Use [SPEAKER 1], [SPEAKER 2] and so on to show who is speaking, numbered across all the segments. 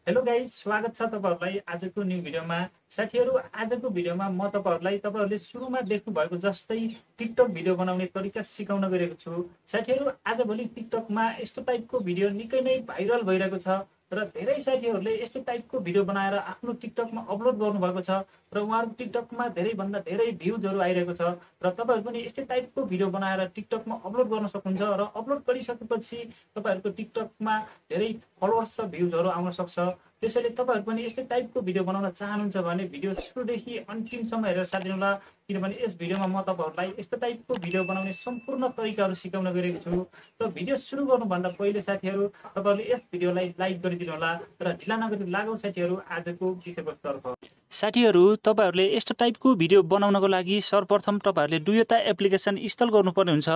[SPEAKER 1] Hello guys, स्वागत छ तपाईहरुलाई आजको न्यू भिडियोमा। साथीहरु, आजको भिडियोमा म तपाईहरुले सुरुमा देख्नु भएको जस्तै टिकटक भिडियो बनाउने तरिका सिकाउन गएको छु। साथीहरु, आजभोलि टिकटकमा यस्तो टाइपको भिडियो निकै नै भाइरल भइरहेको छ र धेरै साथीहरुले यस्तो टाइपको भिडियो बनाएर आफ्नो टिकटकमा अपलोड गर्नुभएको छ र उहाँहरुको टिकटकमा धेरै भन्दा धेरै भ्युजहरु आइरहेको छ र तपाईहरु पनि यस्तै टाइपको भिडियो बनाएर टिकटकमा अपलोड गर्न सक्नुहुन्छ र अपलोड गरिसकेपछि तपाईहरुको टिकटकमा धेरै फलोअर्स र भ्युजहरु आउन सक्छ। त्यसैले तपाईहरु पनि यस्तै टाइपको भिडियो बनाउन चाहनुहुन्छ भने भिडियो सुरुदेखि अन्तिमसम्म हेरेर साथ दिनुहोला, किनभने यस भिडियोमा म तपाईहरुलाई यस्तो टाइपको भिडियो बनाउने सम्पूर्ण तरिकाहरु सिकाउन गएको छु। र भिडियो सुरु गर्नुभन्दा पहिले साथीहरु, तपाईहरुले यस भिडियोलाई लाइक गरिदिनु होला र ढिला नगरी लागौं साथीहरु आजको विषयवस्तुतर्फ। साथीहरु, तपाईहरुले यस्तो टाइपको भिडियो बनाउनको लागि सर्वप्रथम तपाईहरुले दुईवटा एप्लिकेसन इन्स्टल गर्नुपर्ने हुन्छ।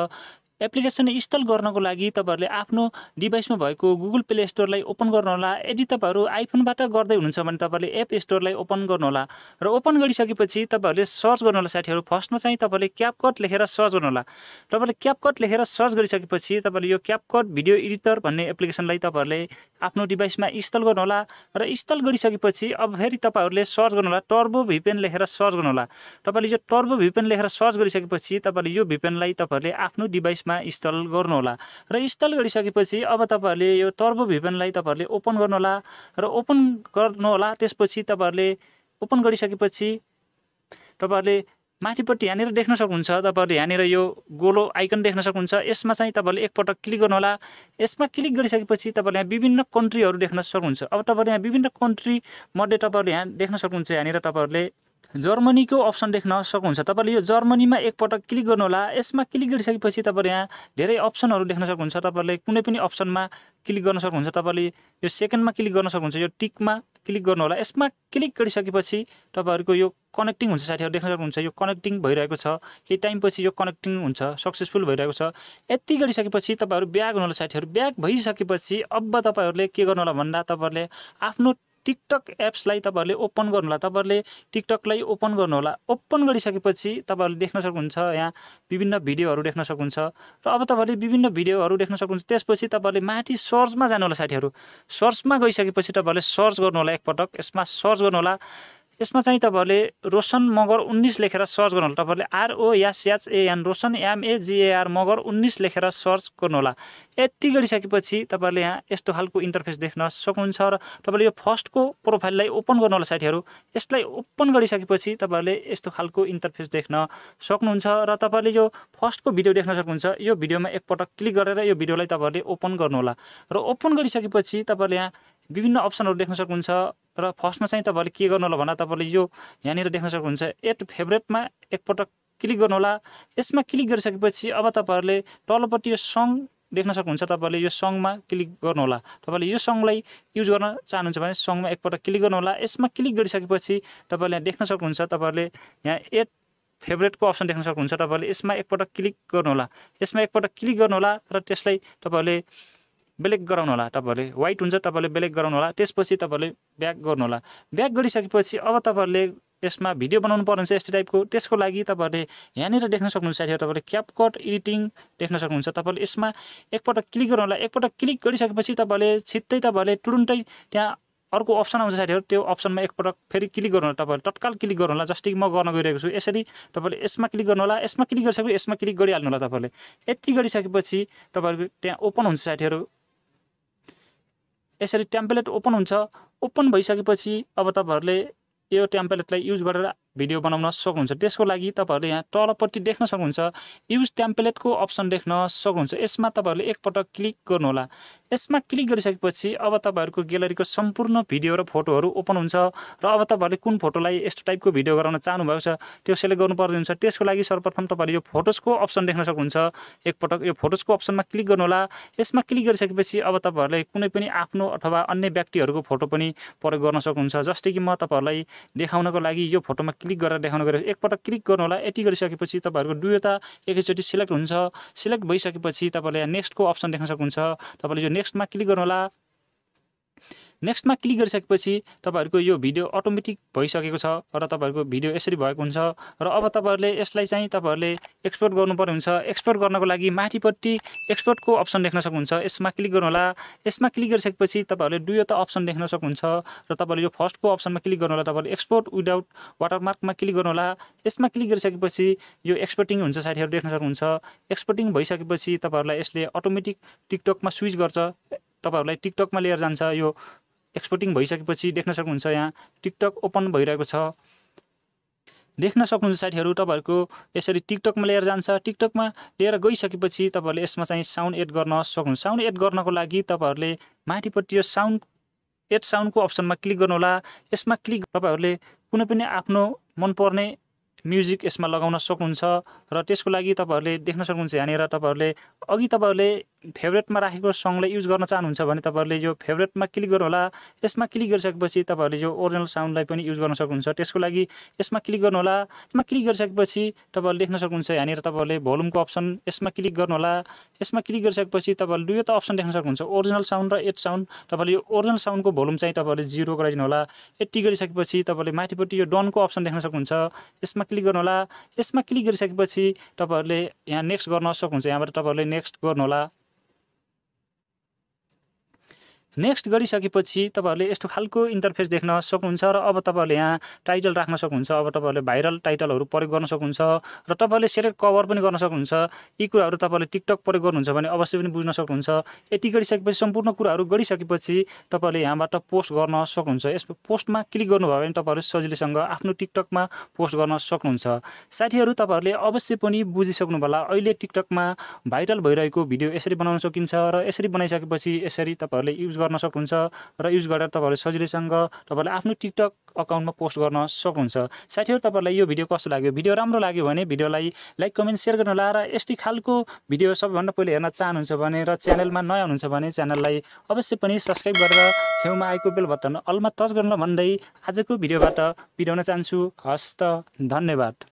[SPEAKER 1] एप्लिकेसन इन्स्टल गर्नको लागि तपाईहरुले आफ्नो डिभाइसमा भएको गुगल प्ले स्टोरलाई ओपन गर्नुहोला। यदि तपाईहरु आइफोनबाट गर्दै हुनुहुन्छ भने तपाईहरुले एप स्टोरलाई ओपन गर्नुहोला र ओपन गरिसकेपछि तपाईहरुले सर्च गर्नुहोला। साथीहरु, फर्स्टमा चाहिँ तपाईहरुले क्यापकट लेखेर सर्च गर्नुहोला। तपाईहरुले क्यापकट लेखेर सर्च गरिसकेपछि तपाईहरुले यो क्यापकट भिडियो एडिटर भन्ने एप्लिकेसनलाई तपाईहरुले आफ्नो डिभाइसमा इन्स्टल गर्नुहोला र इन्स्टल गरिसकेपछि अब फेरि तपाईहरुले सर्च गर्नुहोला, टर्बो भिपिएन लेखेर सर्च गर्नुहोला। तपाईहरुले यो टर्बो भिपिएन लेखेर सर्च गरिसकेपछि तपाईहरुले यो भिपिएनलाई तपाईहरुले आफ्नो डिभाइसमा इन्स्टल गर्नुहोला र इन्स्टल गरिसकेपछि अब तपाईहरुले यो टर्बो भिपिएनलाई तपाईहरुले ओपन गर्नुहोला र ओपन गर्नुहोला। त्यसपछि तपाईहरुले ओपन गरिसकेपछि तपाईहरुले माथिपट्टि यहाँनिर देख्न सक्नुहुन्छ, तपाईहरुले यहाँनिर यो गोलो आइकन देख्न सक्नुहुन्छ। यसमा चाहिँ तपाईहरुले एकपटक क्लिक गर्नुहोला। यसमा क्लिक गरिसकेपछि तपाईहरुले यहाँ विभिन्न कन्ट्रीहरु देख्न सक्नुहुन्छ। अब तपाईहरुले यहाँ विभिन्न कन्ट्री मध्ये तपाईहरुले यहाँ देख्न सक्नुहुन्छ, यहाँनिर तपाईहरुले जर्मनीको अप्सन देख्न सक्नुहुन्छ। तपाईहरुले यो जर्मनीमा एकपटक क्लिक गर्नुहोला। यसमा क्लिक गरिसकेपछि तपाईहरु यहाँ धेरै अप्सनहरु देख्न सक्नुहुन्छ। तपाईहरुले कुनै पनि अप्सनमा क्लिक गर्न सक्नुहुन्छ। तपाईहरुले यो सेकेन्डमा क्लिक गर्न सक्नुहुन्छ, यो टिकमा क्लिक गर्नुहोला। यसमा क्लिक गरिसकेपछि तपाईहरुको यो कनेक्टिङ हुन्छ। साथीहरु, देख्न सक्नुहुन्छ यो कनेक्टिङ भइरहेको छ। केही टाइमपछि यो कनेक्टिङ हुन्छ, सक्सेसफुल भइरहेको छ। यति गरिसकेपछि तपाईहरु ब्याक हुनुहोला। साथीहरु, ब्याक भइसकेपछि अब तपाईहरुले के गर्नुहोला भन्दा तपाईहरुले आफ्नो टिकटक एप्सलाई तपाईहरुले ओपन गर्नुहोला। तपाईहरुले टिकटकलाई ओपन गर्नुहोला। ओपन गरिसकेपछि तपाईहरुले देख्न सक्नुहुन्छ यहाँ विभिन्न भिडियोहरु देख्न सक्नुहुन्छ र अब तपाईहरुले विभिन्न भिडियोहरु देख्न सक्नुहुन्छ। त्यसपछि तपाईहरुले माथि सर्चमा जानुहोला। साथीहरु, सर्चमा गइसकेपछि तपाईहरुले सर्च गर्नुहोला। एकपटक यसमा सर्च गर्नुहोला। यसमा चाहिँ तपाईहरुले रोशन मगर 19 लेखेर सर्च गर्नुहोला। तपाईहरुले ROSHAN रोशन MAGAR मगर 19 लेखेर सर्च गर्नुहोला। यति गरिसकेपछि तपाईहरुले यहाँ यस्तो खालको इन्टरफेस देख्न सक्नुहुन्छ र तपाईहरुले यो फर्स्टको प्रोफाइललाई ओपन गर्नुहोला। साथीहरु, यसलाई ओपन गरिसकेपछि तपाईहरुले यस्तो खालको इन्टरफेस देख्न सक्नुहुन्छ र तपाईहरुले यो फर्स्टको भिडियो देख्न सक्नुहुन्छ। यो भिडियोमा एकपटक क्लिक गरेर यो भिडियोलाई तपाईहरुले ओपन गर्नुहोला र ओपन गरिसकेपछि तपाईहरुले यहाँ विभिन्न अप्सनहरु देख्न सक्नुहुन्छ र फर्स्टमा चाहिँ तपाईहरुले के गर्नुहोला भन्दा तपाईहरुले यो यहाँनिर देख्न सक्नुहुन्छ एड फेभरेटमा एकपटक क्लिक गर्नुहोला। यसमा क्लिक गरिसकेपछि अब तपाईहरुले तलपट्टि यो सङ देख्न सक्नुहुन्छ। तपाईहरुले यो सङमा क्लिक गर्नुहोला। तपाईहरुले यो सङलाई युज गर्न चाहनुहुन्छ भने सङमा एकपटक क्लिक गर्नुहोला। यसमा क्लिक गरिसकेपछि तपाईहरुले यहाँ देख्न सक्नुहुन्छ, तपाईहरुले यहाँ एड फेभरेटको अप्सन देख्न सक्नुहुन्छ। तपाईहरुले यसमा एकपटक क्लिक गर्नुहोला। यसमा एकपटक क्लिक गर्नुहोला र त्यसलाई तपाईहरुले ब्ल्याक गराउनुहोला। तपाईहरुले व्हाइट हुन्छ, तपाईहरुले ब्ल्याक गराउनुहोला। त्यसपछि तपाईहरुले ब्याक गर्नुहोला। ब्याक गरिसकेपछि अब तपाईहरुले यसमा भिडियो बनाउनु पर्ने छ यस्तो टाइपको। त्यसको लागि तपाईहरुले यहाँनिर देख्न सक्नुहुन्छ। साथीहरु, तपाईहरुले क्यापकट एडिटिङ देख्न सक्नुहुन्छ। तपाईहरुले यसमा एकपटक क्लिक गर्नुहोला। एकपटक क्लिक गरिसकेपछि तपाईहरुले छिट्टै तपाईहरुले तुरुन्तै त्यहाँ अर्को अप्सन आउँछ। साथीहरु, त्यो अप्सनमा एकपटक फेरि क्लिक गर्नुहोला। तपाईहरुले तत्काल क्लिक गर्नुहोला, जस्तै कि म गर्न गइरहेको छु। यसरी तपाईहरुले यसमा क्लिक गर्नुहोला। यसमा क्लिक गरिसकेपछि यसमा क्लिक गरिहाल्नुहोला। तपाईहरुले यति गरिसकेपछि तपाईहरुको त्यहाँ ओपन हुन्छ। साथीहरु, यसरी टेम्पलेट ओपन हुन्छ। ओपन भइसकेपछि अब तपाईहरुले यो टेम्पलेटलाई युज गरेर भिडियो बनाउन सक्नुहुन्छ। त्यसको लागि तपाईहरुले यहाँ तलपट्टि देख्न सक्नुहुन्छ युज टेम्पलेटको अप्सन देख्न सक्नुहुन्छ। यसमा तपाईहरुले एकपटक क्लिक गर्नुहोला। यसमा क्लिक गरिसकेपछि अब तपाईहरुको ग्यालरीको सम्पूर्ण भिडियो र फोटोहरु ओपन हुन्छ र अब तपाईहरुले कुन फोटोलाई यस्तो टाइपको भिडियो गराउन चाहनु भएको छ त्यो सिलेक्ट गर्नुपर्ने हुन्छ। त्यसको लागि सर्वप्रथम तपाईहरुले यो फोटोजको अप्सन देख्न सक्नुहुन्छ। एकपटक यो फोटोजको अप्सनमा क्लिक गर्नुहोला। यसमा क्लिक गरिसकेपछि अब तपाईहरुले कुनै पनि आफ्नो अथवा अन्य व्यक्तिहरुको फोटो पनि प्रयोग गर्न सक्नुहुन्छ। जस्तै कि म तपाईहरुलाई देखाउनको लागि यो फोटोमा क्लिक गरेर देखाउन गएको। एकपटक क्लिक गर्नुहोला। यति गरिसकेपछि तपाईहरुको दुईवटा एकैचोटी सिलेक्ट हुन्छ। सिलेक्ट भइसकेपछि तपाईहरुले यहाँ नेक्स्टको अप्सन देख्न सक्नुहुन्छ। तपाईहरुले यो नेक्स्टमा क्लिक गर्नुहोला।
[SPEAKER 2] नेक्स्टमा क्लिक गरिसकेपछि तपाईहरुको यो भिडियो अटोमेटिक भइसकेको छ र तपाईहरुको भिडियो यसरी भएको हुन्छ र अब तपाईहरुले यसलाई चाहिँ तपाईहरुले एक्सपोर्ट गर्नुपर्ने हुन्छ। एक्सपोर्ट गर्नको लागि माथिपट्टि एक्सपोर्टको अप्सन देख्न सक्नुहुन्छ, यसमा क्लिक गर्नु होला। यसमा क्लिक गरिसकेपछि तपाईहरुले दुईवटा अप्सन देख्न सक्नुहुन्छ र तपाईहरुले यो फर्स्टको अप्सनमा क्लिक गर्नु होला। तपाईहरुले एक्सपोर्ट विदाउट वाटरमार्कमा क्लिक गर्नु होला। यसमा क्लिक गरिसकेपछि यो एक्सपोर्टिङ हुन्छ साथीहरु, देख्न सक्नुहुन्छ। एक्सपोर्टिङ भइसकेपछि तपाईहरुलाई यसले अटोमेटिक टिकटकमा स्विच गर्छ, तपाईहरुलाई टिकटकमा लिएर जान्छ। यो एक्सपोर्टिङ भइसकेपछि देख्न सक्नुहुन्छ यहाँ टिकटक ओपन भइरहेको छ, देख्न सक्नुहुन्छ साथीहरु। तपाईहरुको यसरी टिकटकमा लिएर जान्छ। टिकटकमा लिएर गइसकेपछि तपाईहरुले यसमा चाहिँ साउन्ड एड गर्न सक्नुहुन्छ। साउन्ड एड गर्नको लागि तपाईहरुले माथिपट्टि यो एड साउन्डको अप्सनमा क्लिक गर्नु होला। यसमा क्लिक तपाईहरुले कुनै पनि आफ्नो मनपर्ने म्युजिक यसमा लगाउन सक्नुहुन्छ र त्यसको लागि तपाईहरुले देख्न सक्नुहुन्छ यहाँनिर तपाईहरुले अघि तपाईहरुले फेभरेटमा राखेको सङलाई युज गर्न चाहनुहुन्छ भने तपाईहरुले यो फेभरेटमा क्लिक गर्नु होला। यसमा क्लिक गरिसकेपछि तपाईहरुले यो ओरिजिनल साउन्डलाई पनि युज गर्न सक्नुहुन्छ। त्यसको लागि यसमा क्लिक गर्नु होला। यसमा क्लिक गरिसकेपछि तपाईहरुले देख्न सक्नुहुन्छ यहाँनिर तपाईहरुले भोल्युमको अप्सन यसमा क्लिक गर्नु होला। यसमा क्लिक गरिसकेपछि तपाईहरुले दुईवटा अप्सन देख्न सक्नुहुन्छ, ओरिजिनल साउन्ड र एड साउन्ड। तपाईहरुले यो ओरिजिनल साउन्डको भोल्युम चाहिँ तपाईहरुले 0 गराइदिनु होला। यति गरिसकेपछि तपाईहरुले माथिपट्टि यो डनको अप्सन देख्न सक्नुहुन्छ, यसमा क्लिक गर्नु होला। यसमा क्लिक गरिसकेपछि तपाईहरुले यहाँ नेक्स्ट गर्न सक्नुहुन्छ। यहाँबाट तपाईहरुले नेक्स्ट गर्नु होला। नेक्स्ट गरिसकेपछि तपाईहरुले यस्तो खालको इन्टरफेस देख्न सक्नुहुन्छ र अब तपाईहरुले यहाँ टाइटल राख्न सक्नुहुन्छ। अब तपाईहरुले भाइरल टाइटलहरु प्रयोग गर्न सक्नुहुन्छ र तपाईहरुले सेलेक्ट कभर पनि गर्न सक्नुहुन्छ। यी कुराहरु तपाईहरुले टिकटक प्रयोग गर्नुहुन्छ भने अवश्य पनि बुझ्न सक्नुहुन्छ। यति गरिसकेपछि सम्पूर्ण कुराहरु गरिसकेपछि तपाईहरुले यहाँबाट पोस्ट गर्न सक्नुहुन्छ। यस पोस्टमा क्लिक गर्नुभयो भने तपाईहरु सजिलैसँग आफ्नो टिकटकमा पोस्ट गर्न सक्नुहुन्छ। साथीहरु तपाईहरुले अवश्य पनि बुझिसक्नु होला, अहिले टिकटकमा भाइरल भइरहेको भिडियो यसरी बनाउन सकिन्छ र यसरी बनाइसकेपछि यसरी तपाईहरुले युज गर्न सक्नुहुन्छ र युज गरेर तपाईहरुले सजिलैसँग तपाईहरुले आफ्नो टिकटक अकाउन्टमा पोस्ट गर्न सक्नुहुन्छ। साथीहरु तपाईहरुलाई यो भिडियो कस्तो लाग्यो? भिडियो राम्रो लाग्यो भने भिडियोलाई लाइक कमेन्ट शेयर गर्नु होला र यस्तै खालको भिडियो सबैभन्दा पहिले हेर्न चाहनुहुन्छ भने र च्यानलमा नयाँ हुनुहुन्छ भने च्यानललाई अवश्य पनि सब्स्क्राइब गरेर छेउमा आएको बेल बटन अलमा टच गर्न भन्दै आजको भिडियोबाट बिदा हुन चाहन्छु। हस्त, धन्यवाद।